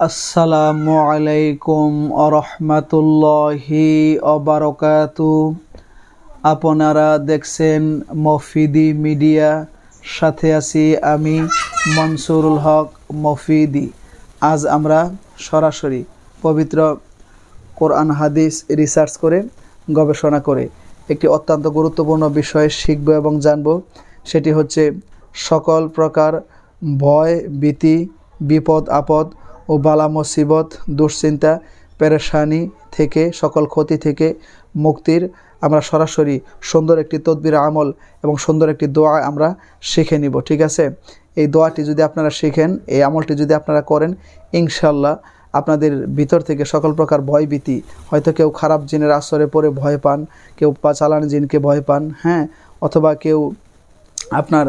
আসসালামু আলাইকুম আরহামাতুল্লাহি ওয়াবারাকাতু। আপনারা দেখছেন মফিদি মিডিয়া, সাথে আছি আমি মনসুরুল হক মফিদি। আজ আমরা সরাসরি পবিত্র কোরআন হাদিস রিসার্চ করে গবেষণা করে একটি অত্যন্ত গুরুত্বপূর্ণ বিষয় শিখব এবং জানব। সেটি হচ্ছে সকল প্রকার ভয়, ভীতি, বিপদ আপদ ও বালা মুসিবত, দুশ্চিন্তা, পেরেশানি থেকে, সকল ক্ষতি থেকে মুক্তির আমরা সরাসরি সুন্দর একটি তদবির আমল এবং সুন্দর একটি দোয়া আমরা শিখে নিব। ঠিক আছে, এই দোয়াটি যদি আপনারা শিখেন, এই আমলটি যদি আপনারা করেন, ইনশাল্লাহ আপনাদের ভিতর থেকে সকল প্রকার ভয় ভীতি, হয়তো কেউ খারাপ জিনের আসরে পড়ে ভয় পান, কেউ চালান জিনকে ভয় পান, অথবা কেউ আপনার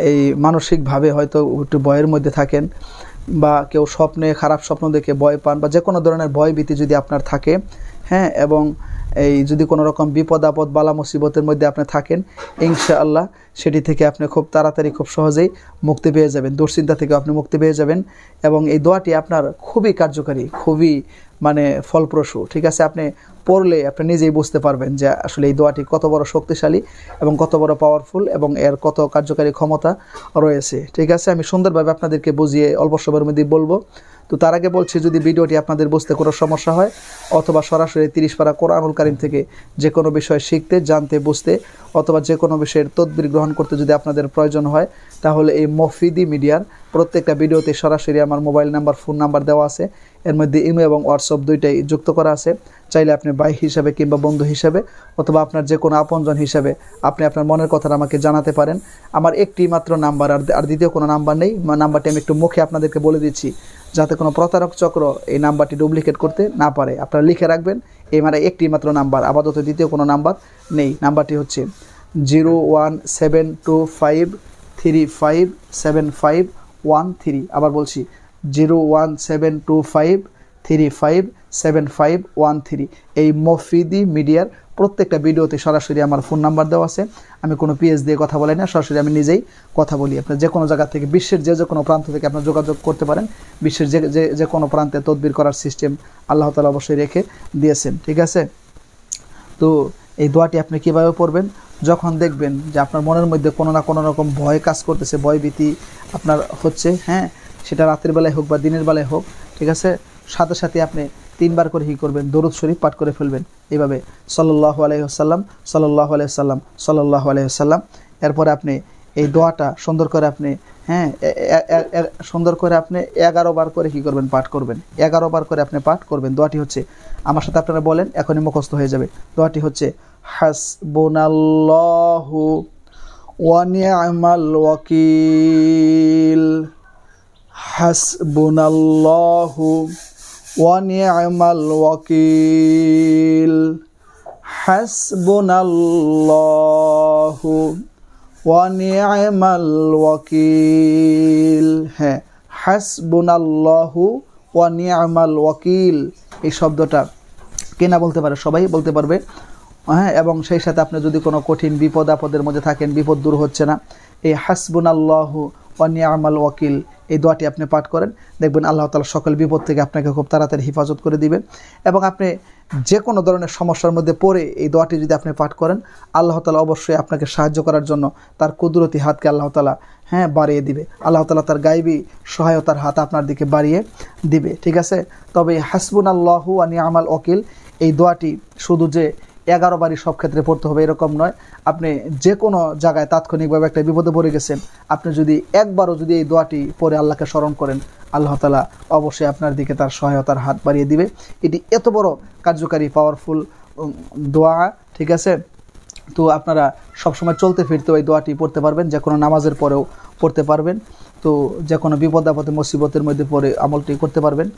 এই মানসিকভাবে হয়তো একটু ভয়ের মধ্যে থাকেন, বা কেউ স্বপ্নে খারাপ স্বপ্ন দেখে ভয় পান, বা যে কোনো ধরনের ভয় ভীতি যদি আপনার থাকে, এবং এই যদি কোনো রকম বিপদ আপদ বালা মুসিবতের মধ্যে আপনি থাকেন, ইনশাআল্লাহ সেটি থেকে আপনি খুব তাড়াতাড়ি খুব সহজেই মুক্তি পেয়ে যাবেন, দুশ্চিন্তা থেকে আপনি মুক্তি পেয়ে যাবেন। এবং এই দোয়াটি আপনার খুবই কার্যকারী, খুবই ফলপ্রসূ। ঠিক আছে, আপনি পড়লে আপনি নিজেই বুঝতে পারবেন যে আসলে এই দোয়াটি কত বড় শক্তিশালী এবং কত বড় পাওয়ারফুল এবং এর কত কার্যকারী ক্ষমতা রয়েছে। ঠিক আছে, আমি সুন্দরভাবে আপনাদেরকে বুঝিয়ে অল্প সময়ের মধ্যে বলবো। তো তার আগে বলছি, যদি ভিডিওটি আপনাদের বুঝতে কোনো সমস্যা হয় অথবা সরাসরি 30 পারা কোরআনুল কারীম থেকে যে কোনো বিষয় শিখতে, জানতে, বুঝতে অথবা যে কোনো বিষয়ের তদবির গ্রহণ করতে যদি আপনাদের প্রয়োজন হয়, তাহলে এই মফিদি মিডিয়ার প্রত্যেকটা ভিডিওতে সরাসরি আমার মোবাইল নাম্বার, ফোন নাম্বার দেওয়া আছে। এর মধ্যে ইমো এবং হোয়াটসঅ্যাপ দুইটাই যুক্ত করা আছে। চাইলে আপনি ভাই হিসাবে কিংবা বন্ধু হিসাবে অথবা আপনার যে কোনো আপনজন হিসাবে আপনি আপনার মনের কথাটা আমাকে জানাতে পারেন। আমার একটি মাত্র নাম্বার, আর দ্বিতীয় কোনো নাম্বার নেই। নাম্বারটি আমি একটু মুখে আপনাদেরকে বলে দিচ্ছি, যাতে কোনো প্রতারক চক্র এই নাম্বারটি ডুপ্লিকেট করতে না পারে। আপনারা লিখে রাখবেন, এই একটি মাত্র নাম্বার, আপাতত দ্বিতীয় কোনো নাম্বার নেই। নাম্বারটি হচ্ছে 01725357513। আবার বলছি, 01725357513। এই মফিদি মিডিয়ার প্রত্যেকটা ভিডিওতে সরাসরি আমার ফোন নাম্বার দেওয়া আছে। আমি কোনো পিএস দিয়ে কথা বলি না, সরাসরি আমি নিজেই কথা বলি। আপনার যে কোনো জায়গা থেকে, বিশ্বের যে কোনো প্রান্ত থেকে আপনার যোগাযোগ করতে পারেন। বিশ্বের যে কোনো প্রান্তে তদবির করার সিস্টেম আল্লাহ তাআলা অবশ্যই রেখে দিয়েছেন। ঠিক আছে, তো এই দোয়াটি আপনি কীভাবে পড়বেন? যখন দেখবেন যে আপনার মনের মধ্যে কোনো না কোনো রকম ভয় কাজ করতেছে, ভয় ভীতি আপনার হচ্ছে, সেটা রাতের বেলায় হোক বা দিনের বেলায় হোক, ঠিক আছে, সাথে সাথে আপনি 3 বার করে করবেন, দরুদ শরীফ পাঠ করে ফেলবেন এইভাবে, সাল্লাল্লাহু আলাইহি ওয়াসাল্লাম, সাল্লাল্লাহু আলাইহি ওয়াসাল্লাম, সাল্লাল্লাহু আলাইহি ওয়াসাল্লাম। এরপরে আপনি এই দোয়াটা সুন্দর করে আপনি সুন্দর করে আপনি 11 বার করে করবেন, পাঠ করবেন। 11 বার করে আপনি পাঠ করবেন। দোয়াটি হচ্ছে, আমার সাথে আপনারা বলেন, এখনই মুখস্থ হয়ে যাবে। দোয়াটি হচ্ছে, হাসবুনাল্লাহু ওয়া নি'মাল ওয়াকিল, হাসবুনাল্লাহু ওয়া নি'মাল ওয়াকিল, হাসবুনাল্লাহু ওয়া নি'মাল ওয়াকিল। হাসবুনাল্লাহু ওয়া নি'মাল ওয়াকিল, এই শব্দটা কে না বলতে পারে? সবাই বলতে পারবে। এবং সেই সাথে আপনি যদি কোনো কঠিন বিপদ আপদের মধ্যে থাকেন, বিপদ দূর হচ্ছে না, এই হাসবুনাল্লাহু ওয়া নি'মাল ওয়াকিল এই দোয়াটি আপনি পাঠ করেন, দেখবেন আল্লাহ তাআলা সকল বিপদ থেকে আপনাকে খুব তাড়াতাড়ি হেফাজত করে দিবেন। এবং আপনি যে কোনো ধরনের সমস্যার মধ্যে পড়ে এই দোয়াটি যদি আপনি পাঠ করেন, আল্লাহ তাআলা অবশ্যই আপনাকে সাহায্য করার জন্য তার কুদরতি হাতকে আল্লাহ তাআলা বাড়িয়ে দিবে। আল্লাহ তাআলা তার গায়বী সহায়তার হাত আপনার দিকে বাড়িয়ে দিবে। ঠিক আছে, তবে হাসবুনাল্লাহু ওয়া নি'মাল ওয়াকিল এই দোয়াটি শুধু যে 11 বারই সব ক্ষেত্রে পড়তে হবে এরকম নয়। আপনি যে কোনো জায়গায় তাৎক্ষণিকভাবে একটা বিপদে পড়ে গেছেন, আপনি যদি একবারও যদি এই দোয়াটি পড়ে আল্লাহকে স্মরণ করেন, আল্লাহ তাআলা অবশ্যই আপনার দিকে তার সহায়তার হাত বাড়িয়ে দিবে। এটি এত বড় কার্যকারী পাওয়ারফুল দোয়া। ঠিক আছে, তো আপনারা সবসময় চলতে ফিরতেও এই দোয়াটি পড়তে পারবেন, যে কোনো নামাজের পরেও পড়তে পারবেন। তো যে কোনো বিপদ আপদে মুসিবতের মধ্যে পড়ে আমলটি করতে পারবেন।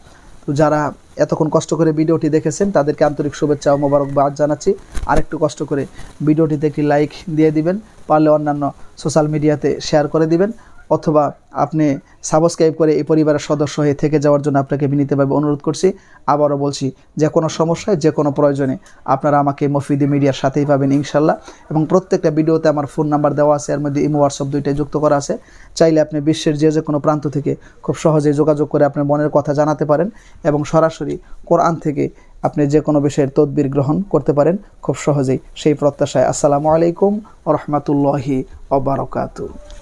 তো যারা এতক্ষণ কষ্ট করে ভিডিওটি দেখেছেন তাদেরকে আন্তরিক শুভেচ্ছা ও মোবারকবাদ জানাচ্ছি। আরেকটু কষ্ট করে ভিডিওটিতে একটি লাইক দিয়ে দিবেন, পারলে অন্যান্য সোশ্যাল মিডিয়াতে শেয়ার করে দিবেন। অথবা আপনি সাবস্ক্রাইব করে এই পরিবারের সদস্য হয়ে থেকে যাওয়ার জন্য আপনাকে বিনীতভাবে অনুরোধ করছি। আবারও বলছি, যে কোনো সমস্যায় যে কোনো প্রয়োজনে আপনারা আমাকে মফিদি মিডিয়ার সাথেই পাবেন ইনশাল্লাহ। এবং প্রত্যেকটা ভিডিওতে আমার ফোন নাম্বার দেওয়া আছে, এর মধ্যে ইমো হোয়াটসঅ্যাপ দুইটাই যুক্ত করা আছে। চাইলে আপনি বিশ্বের যে কোনো প্রান্ত থেকে খুব সহজেই যোগাযোগ করে আপনার মনের কথা জানাতে পারেন এবং সরাসরি কোরআন থেকে আপনি যে কোনো বিষয়ের তদবির গ্রহণ করতে পারেন খুব সহজেই। সেই প্রত্যাশায় আসসালামু আলাইকুম ওয়া রাহমাতুল্লাহি ওয়া বারাকাতুহু।